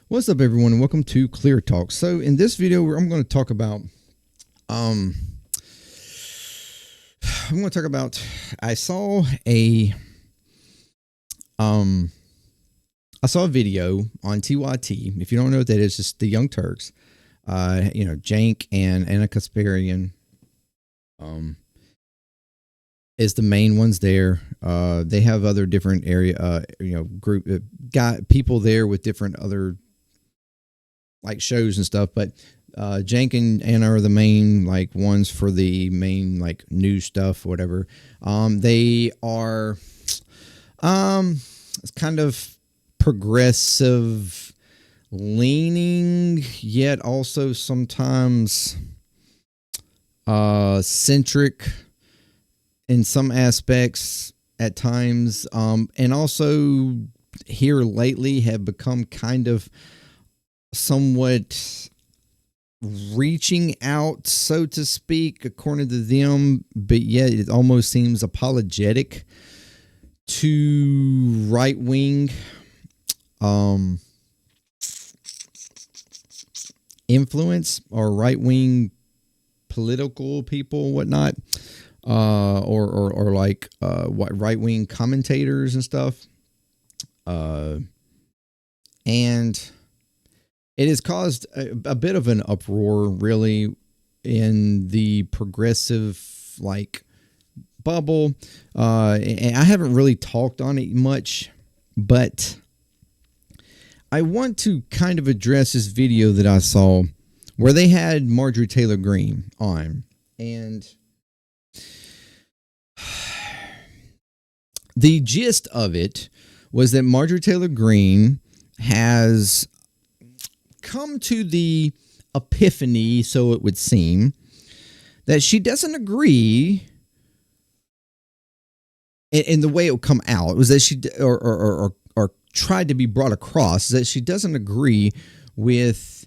What's up, everyone, and welcome to ClearTalk. So, in this video, I'm going to talk about, I saw a, video on TYT. If you don't know what that is, just the Young Turks. Jank and Anna Kasparian, is the main ones there. They have other different got people there with different other like shows and stuff, but Jank and Anna are the main like ones for the main like news stuff, whatever. They are it's kind of progressive leaning, yet also sometimes centric in some aspects at times, and also here lately have become kind of somewhat reaching out, so to speak, according to them, but yet it almost seems apologetic to right-wing influence or right-wing political people, whatnot, or like right-wing commentators and stuff, and it has caused a bit of an uproar, really, in the progressive like bubble. And I haven't really talked on it much, but I want to kind of address this video that I saw where they had Marjorie Taylor Greene on, and the gist of it was that Marjorie Taylor Greene has come to the epiphany, so it would seem, that she doesn't agree, in the way it would come out was that she or tried to be brought across, that she doesn't agree with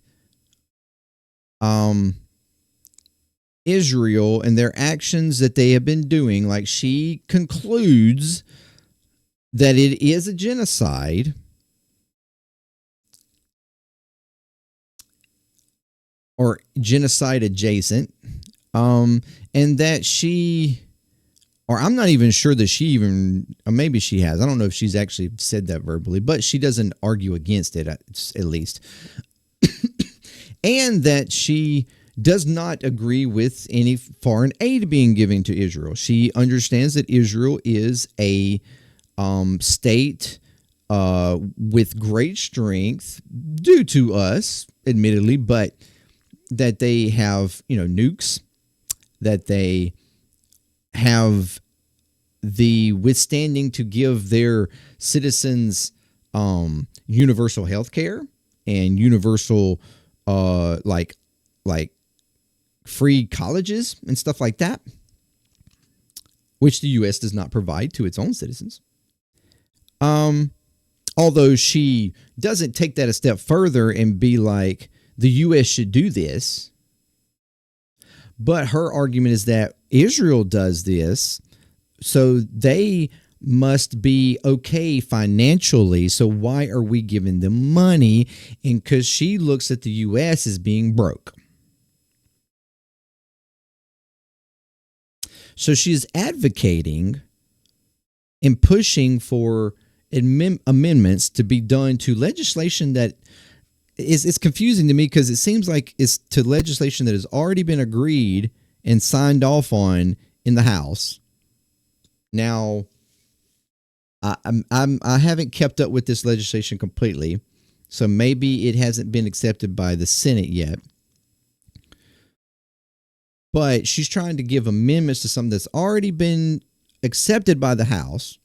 Israel and their actions that they have been doing. Like, she concludes that it is a genocide, or genocide adjacent, and that she, or I'm not even sure that she even, or maybe she has, I don't know if she's actually said that verbally, but she doesn't argue against it, at least, and that she does not agree with any foreign aid being given to Israel. She understands that Israel is a state with great strength, due to us, admittedly, but that they have, nukes, that they have the withstanding to give their citizens universal health care and universal like free colleges and stuff like that, which the U.S. does not provide to its own citizens. Although she doesn't take that a step further and be like, the U.S. should do this. But her argument is that Israel does this, so they must be okay financially. So why are we giving them money? And because she looks at the U.S. as being broke. So she's advocating and pushing for amendments to be done to legislation that it's confusing to me, because it seems like it's to legislation that has already been agreed and signed off on in the House. Now, I haven't kept up with this legislation completely, so maybe it hasn't been accepted by the Senate yet. But she's trying to give amendments to something that's already been accepted by the House,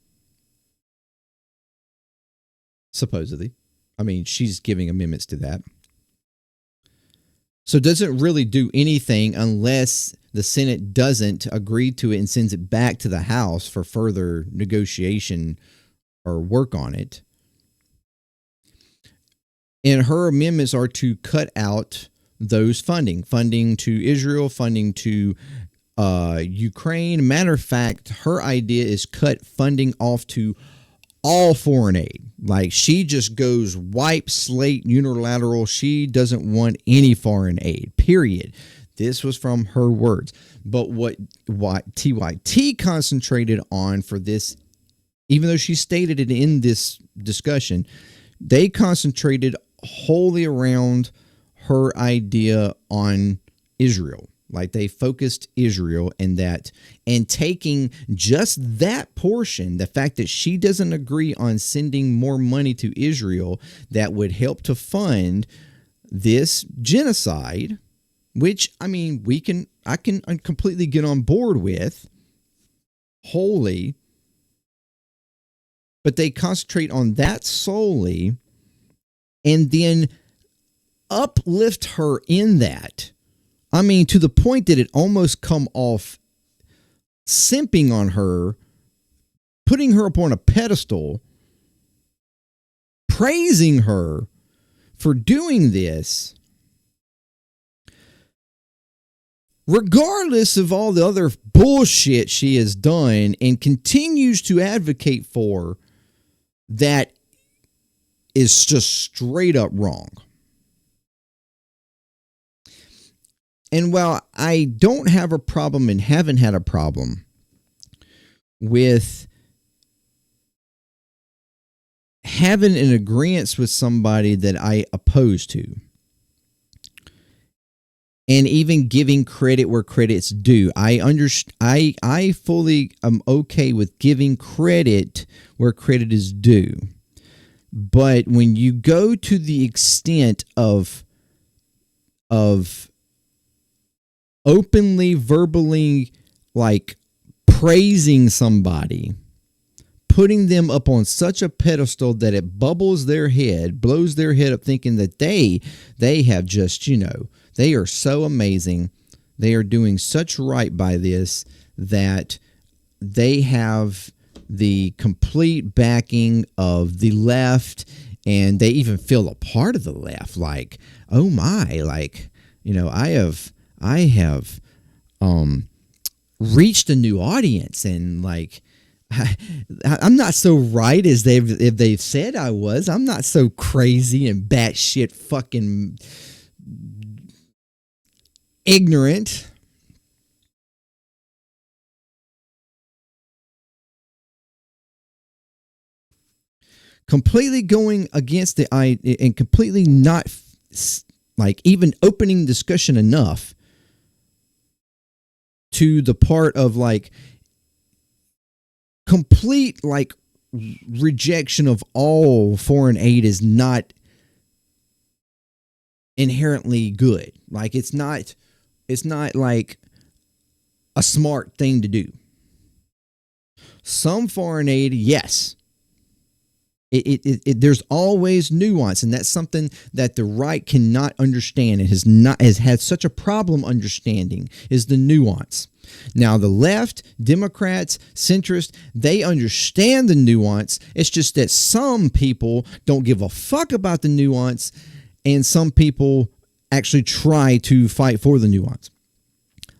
supposedly. I mean, she's giving amendments to that. So it doesn't really do anything unless the Senate doesn't agree to it and sends it back to the House for further negotiation or work on it. And her amendments are to cut out those funding to Israel, funding to Ukraine. Matter of fact, her idea is cut funding off to all foreign aid. Like, she just goes wipe slate unilateral. She doesn't want any foreign aid, period. This was from her words. But what TYT concentrated on for this, even though she stated it in this discussion, they concentrated wholly around her idea on Israel. Like, they focused Israel and that, and taking just that portion, the fact that she doesn't agree on sending more money to Israel that would help to fund this genocide, which, I mean, I can completely get on board with wholly, but they concentrate on that solely and then uplift her in that. I mean, to the point that it almost come off simping on her, putting her up on a pedestal, praising her for doing this, regardless of all the other bullshit she has done and continues to advocate for, that is just straight up wrong. And while I don't have a problem and haven't had a problem with having an agreement with somebody that I oppose to, and even giving credit where credit's due, I fully am okay with giving credit where credit is due. But when you go to the extent of openly, verbally, like, praising somebody, putting them up on such a pedestal that it bubbles their head, blows their head up, thinking that they have just, they are so amazing, they are doing such right by this, that they have the complete backing of the left, and they even feel a part of the left. Like, oh my, like, I have reached a new audience, and like, I'm not so right as they've said I was. I'm not so crazy and batshit fucking ignorant. Completely going against the idea and completely not like even opening discussion enough to the part of like complete like rejection of all foreign aid is not inherently good. Like, it's not like a smart thing to do. Some foreign aid, yes. There's always nuance, and that's something that the right cannot understand. It has had such a problem understanding, is the nuance. Now, the left, Democrats, centrists, they understand the nuance. It's just that some people don't give a fuck about the nuance, and some people actually try to fight for the nuance.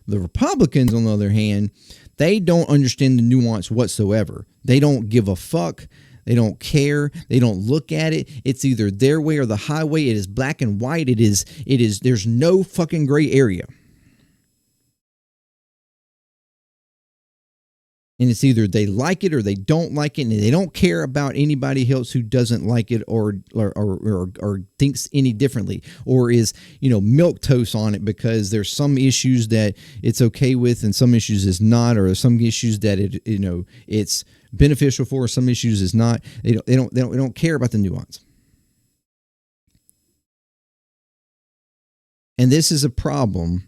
The Republicans, on the other hand, they don't understand the nuance whatsoever. They don't give a fuck. They don't care. They don't look at it. It's either their way or the highway. It is black and white. It is, there's no fucking gray area. And it's either they like it or they don't like it, and they don't care about anybody else who doesn't like it or thinks any differently, or is, milquetoast on it, because there's some issues that it's okay with and some issues is not, or some issues that it's beneficial for, some issues is not. They don't care about the nuance. And this is a problem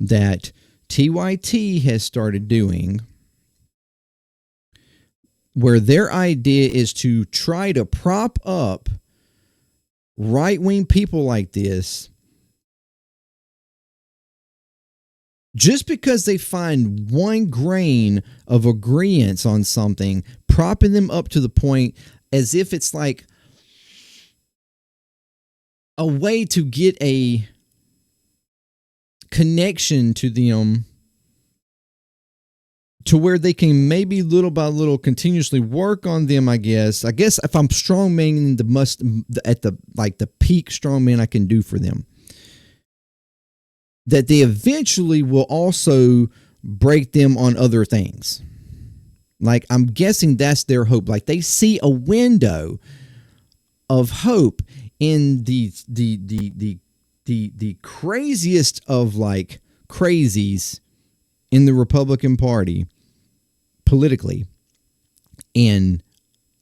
that TYT has started doing, where their idea is to try to prop up right-wing people like this just because they find one grain of agreement on something, propping them up to the point as if it's like a way to get a connection to them to where they can maybe little by little continuously work on them. I guess if I'm strongman at the peak strongman I can do for them, that they eventually will also break them on other things. Like, I'm guessing that's their hope. Like, they see a window of hope in the craziest of like crazies in the Republican Party politically, in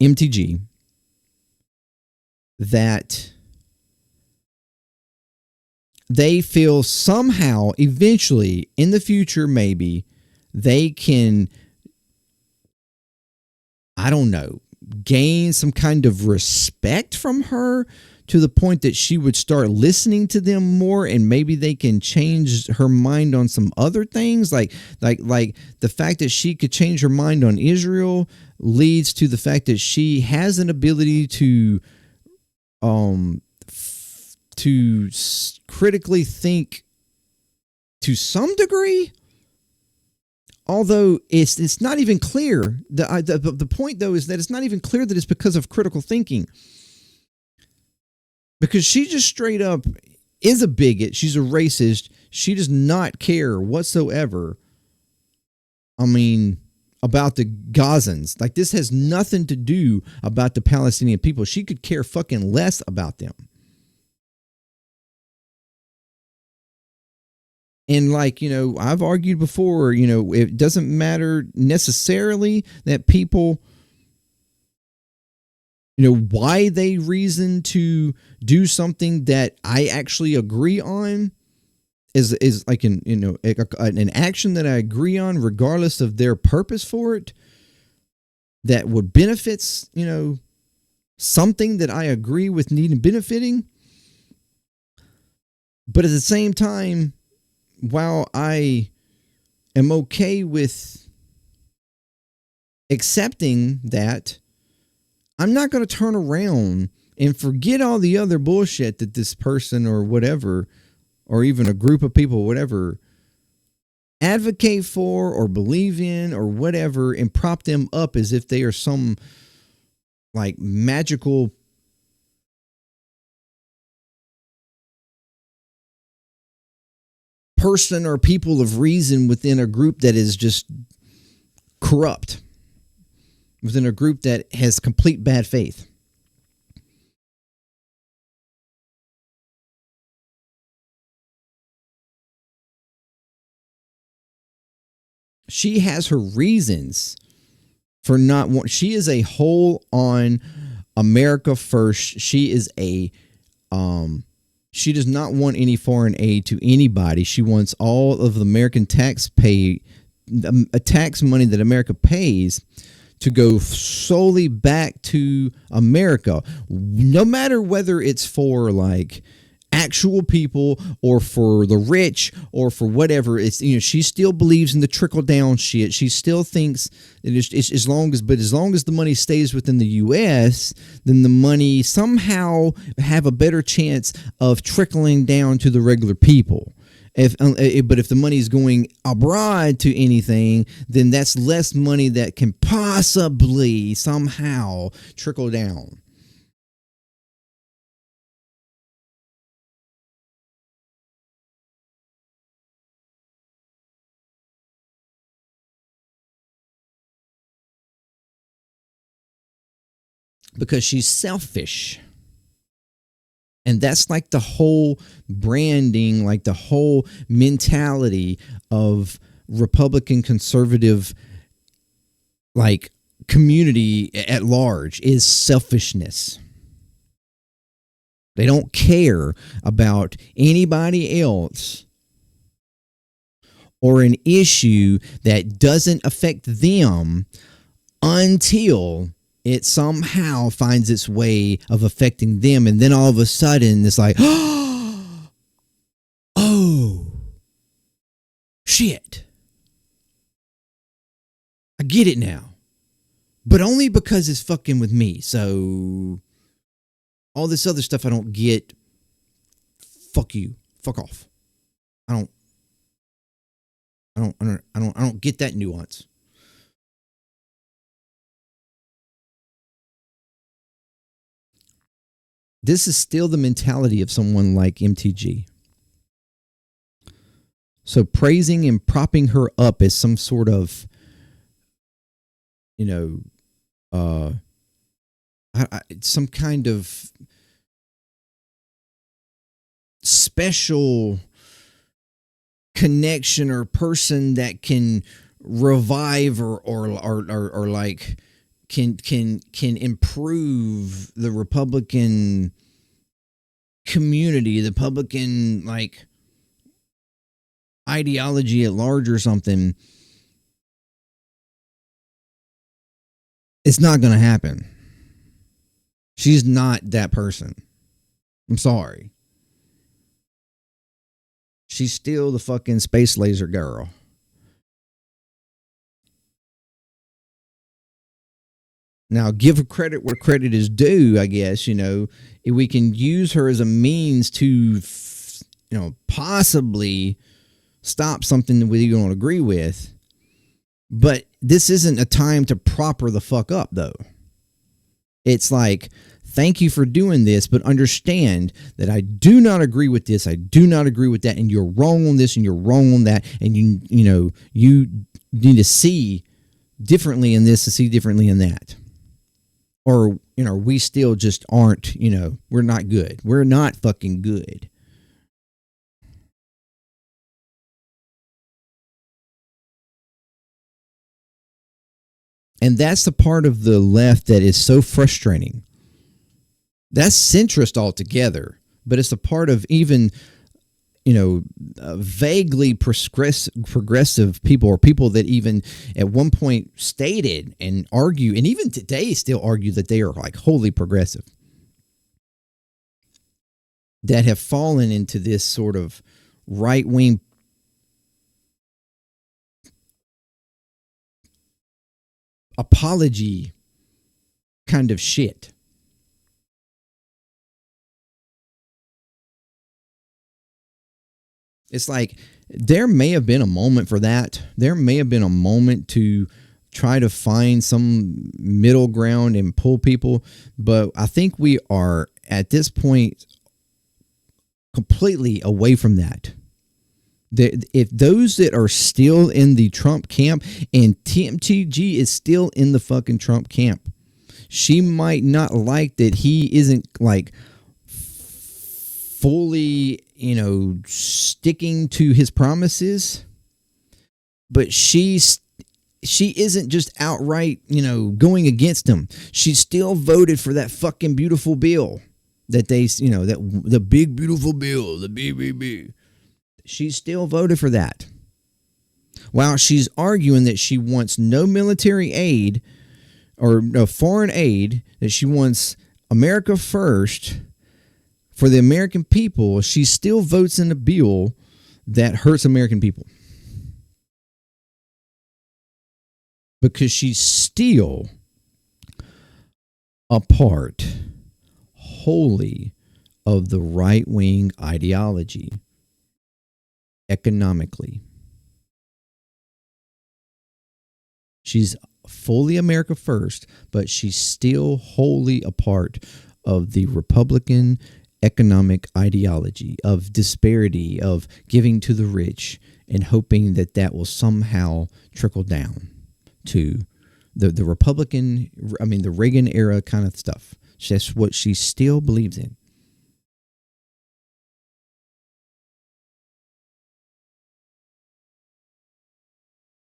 MTG, that they feel somehow eventually in the future maybe they can, I don't know, gain some kind of respect from her to the point that she would start listening to them more, and maybe they can change her mind on some other things. Like the fact that she could change her mind on Israel leads to the fact that she has an ability to critically think to some degree. Although it's not even clear. The point, though, is that it's not even clear that it's because of critical thinking. Because she just straight up is a bigot. She's a racist. She does not care whatsoever, I mean, about the Gazans. Like, this has nothing to do about the Palestinian people. She could care fucking less about them. And like, I've argued before, it doesn't matter necessarily that people, why they reason to do something that I actually agree on is like an action that I agree on, regardless of their purpose for it, that would benefits, something that I agree with needing benefiting. But at the same time, while I am okay with accepting that, I'm not going to turn around and forget all the other bullshit that this person or whatever, or even a group of people, whatever, advocate for or believe in or whatever, and prop them up as if they are some like magical person or people of reason within a group that is just corrupt, within a group that has complete bad faith. She has her reasons for not want. She is a whole on America first. She is she does not want any foreign aid to anybody. She wants all of the American tax money that America pays to go solely back to America, no matter whether it's for like actual people or for the rich or for whatever. It's, she still believes in the trickle down shit. She still thinks that it's as long as the money stays within the U.S., then the money somehow have a better chance of trickling down to the regular people. But if the money is going abroad to anything, then that's less money that can possibly somehow trickle down. Because she's selfish. And that's like the whole branding, like the whole mentality of Republican conservative, like, community at large, is selfishness. They don't care about anybody else or an issue that doesn't affect them until it somehow finds its way of affecting them. And then all of a sudden it's like, oh, shit. I get it now. But only because it's fucking with me. So all this other stuff I don't get, fuck you. Fuck off. I don't get that nuance. This is still the mentality of someone like MTG. So praising and propping her up as some sort of, some kind of special connection or person that can revive or like can improve the Republican community, the Republican like ideology at large or something. It's not going to happen. She's not that person. I'm sorry. She's still the fucking space laser girl. Now, give her credit where credit is due, I guess. We can use her as a means to, possibly stop something that we don't agree with. But this isn't a time to prop her the fuck up, though. It's like, thank you for doing this, but understand that I do not agree with this. I do not agree with that. And you're wrong on this and you're wrong on that. And you need to see differently in this and see differently in that. Or, we still just aren't, we're not good. We're not fucking good. And that's the part of the left that is so frustrating. That's centrist altogether, but it's a part of even, vaguely progressive people, or people that even at one point stated and argue, and even today still argue that they are like wholly progressive, that have fallen into this sort of right-wing apology kind of shit. It's like there may have been a moment for that. There may have been a moment to try to find some middle ground and pull people. But I think we are at this point completely away from that. If those that are still in the Trump camp, and TMTG is still in the fucking Trump camp, she might not like that he isn't like fully, sticking to his promises, but she isn't just outright, going against him. She still voted for that fucking beautiful bill that they, that the big beautiful bill, the BBB. She still voted for that. While she's arguing that she wants no military aid or no foreign aid, that she wants America first for the American people, she still votes in a bill that hurts American people. Because she's still a part wholly of the right-wing ideology economically. She's fully America first, but she's still wholly a part of the Republican economic ideology of disparity, of giving to the rich and hoping that that will somehow trickle down to the Republican, the Reagan era kind of stuff. That's what she still believes in.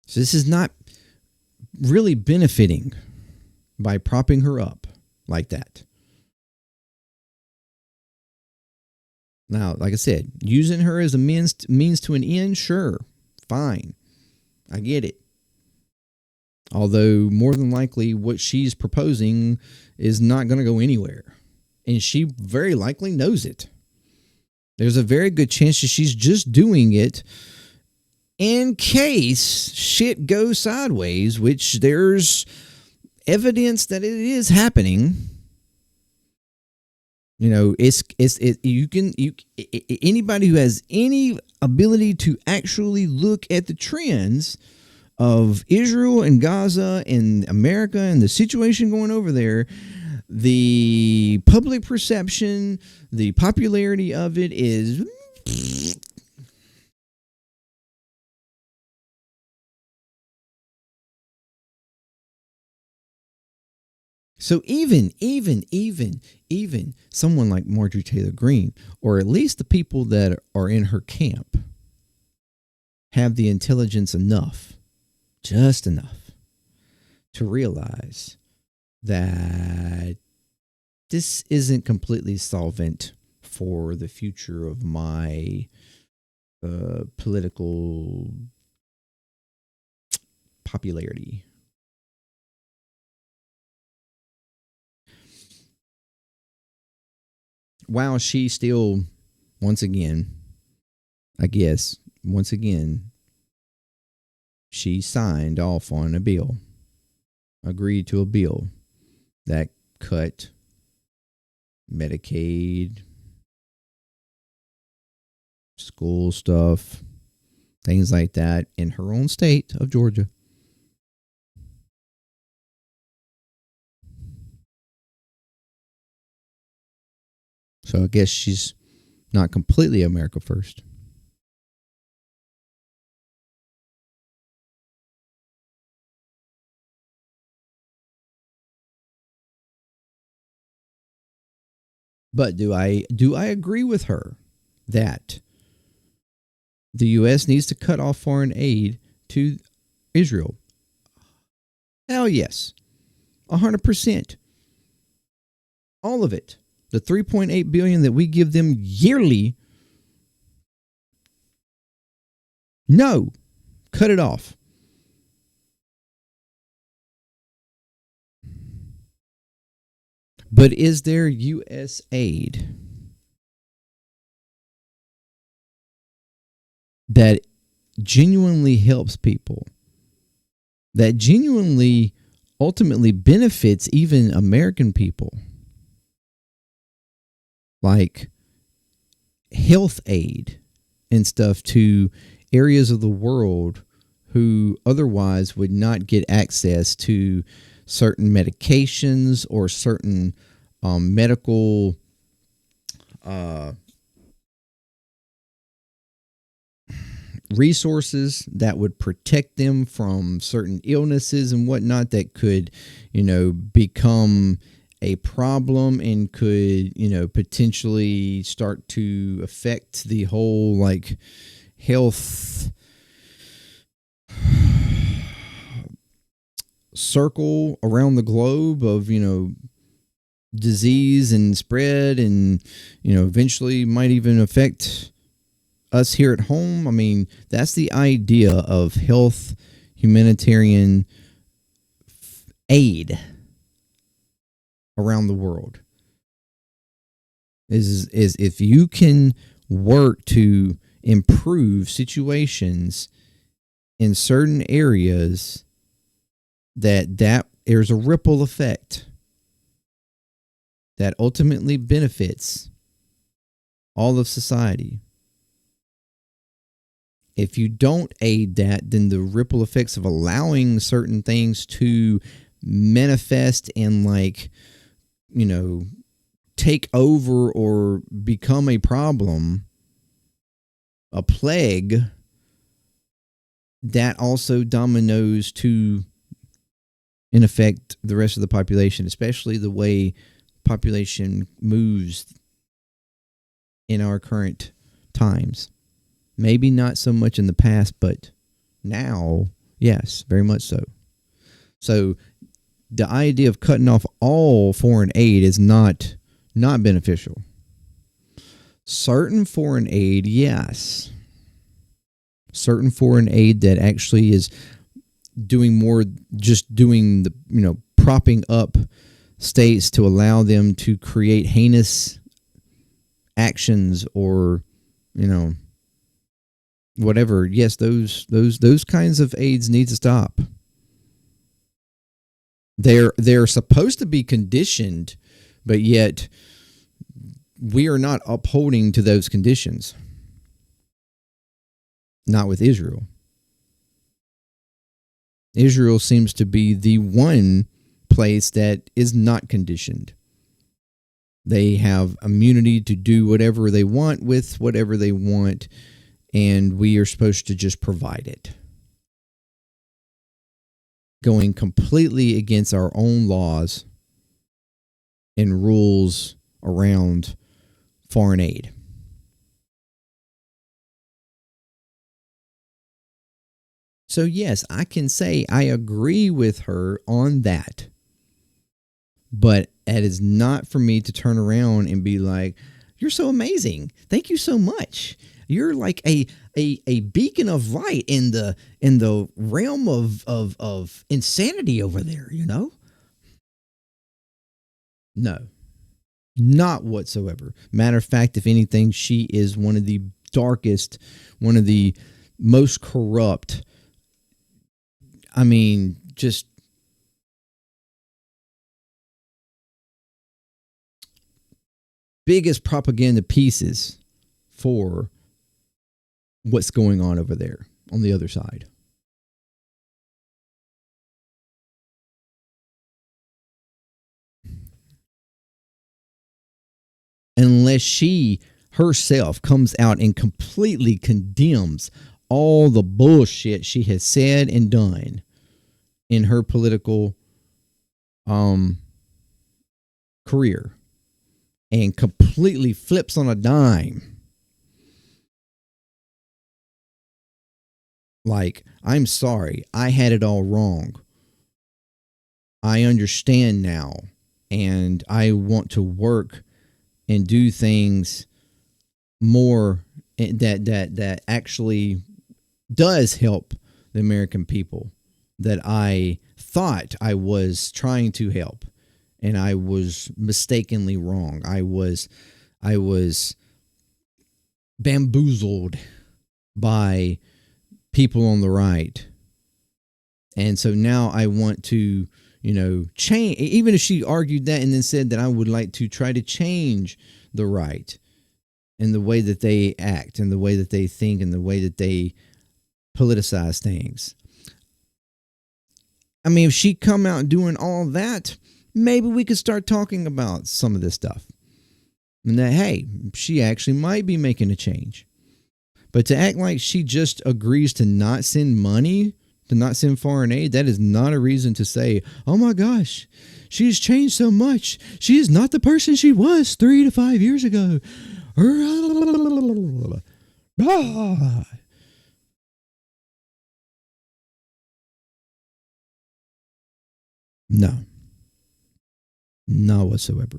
So this is not really benefiting by propping her up like that. Now, like I said, using her as a means to an end, sure, fine. I get it. Although more than likely what she's proposing is not going to go anywhere. And she very likely knows it. There's a very good chance that she's just doing it in case shit goes sideways, which there's evidence that it is happening. Anybody who has any ability to actually look at the trends of Israel and Gaza and America and the situation going over there, the public perception, the popularity of it is. So even someone like Marjorie Taylor Greene, or at least the people that are in her camp, have the intelligence enough, just enough, to realize that this isn't completely solvent for the future of my political popularity. While she still, once again, she signed off on a bill, agreed to a bill that cut Medicaid, school stuff, things like that in her own state of Georgia. So I guess she's not completely America first. But do I agree with her that the U.S. needs to cut off foreign aid to Israel? Hell yes. 100%. All of it. The $3.8 billion that we give them yearly. No. Cut it off. But is there U.S. aid that genuinely helps people, that genuinely ultimately benefits even American people? Like health aid and stuff to areas of the world who otherwise would not get access to certain medications or certain medical resources that would protect them from certain illnesses and whatnot that could, become a problem and could, potentially start to affect the whole like health circle around the globe of, disease and spread and, eventually might even affect us here at home. I mean, that's the idea of health humanitarian aid around the world. Is if you can work to improve situations in certain areas, that there's a ripple effect that ultimately benefits all of society. If you don't aid that, then the ripple effects of allowing certain things to manifest and take over or become a problem, a plague, that also dominoes to, in effect, the rest of the population, especially the way population moves in our current times. Maybe not so much in the past, but now, yes, very much so. So the idea of cutting off all foreign aid is not beneficial. Certain foreign aid, yes. Certain foreign aid that actually is doing more, just doing the, propping up states to allow them to create heinous actions or, whatever. Yes, those kinds of aids need to stop. They're supposed to be conditioned, but yet we are not upholding to those conditions. Not with Israel. Israel seems to be the one place that is not conditioned They have immunity to do whatever they want with whatever they want, and we are supposed to just provide it. Going completely against our own laws and rules around foreign aid. So, yes, I can say I agree with her on that. But it is not for me to turn around and be like, you're so amazing. Thank you so much. You're like a beacon of light in the realm of insanity over there, you know? No, not whatsoever. Matter of fact, if anything, she is one of the darkest, one of the most corrupt. I mean, just biggest propaganda pieces for what's going on over there on the other side. Unless she herself comes out and completely condemns all the bullshit she has said and done in her political career and completely flips on a dime. Like, I'm sorry, I had it all wrong. I understand now, and I want to work and do things more that actually does help the American people that I thought I was trying to help, and I was mistakenly wrong. I was bamboozled by people on the right. And so now I want to, change. Even if she argued that and then said that I would like to try to change the right and the way that they act and the way that they think and the way that they politicize things. I mean, if she come out doing all that, maybe we could start talking about some of this stuff. And that, hey, she actually might be making a change. But to act like she just agrees to not send money, to not send foreign aid, that is not a reason to say, oh my gosh, she's changed so much. She is not the person she was 3 to 5 years ago. No, not whatsoever.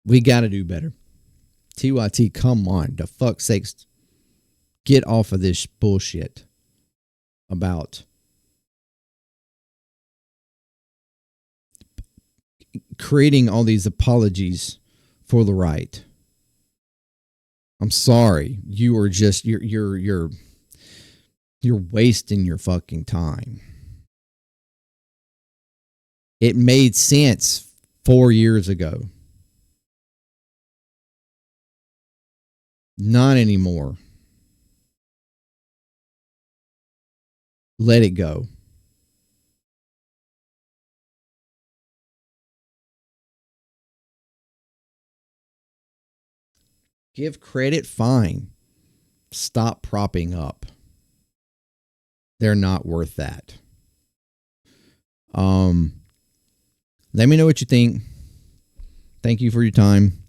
We got to do better. TYT, come on. The fuck's sakes. Get off of this bullshit about creating all these apologies for the right. I'm sorry. You are just you're wasting your fucking time. It made sense 4 years ago. Not anymore. Let it go. Give credit, fine. Stop propping up. They're not worth that. Let me know what you think. Thank you for your time.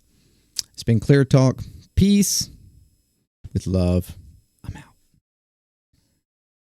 It's been Clear Talk. Peace with love.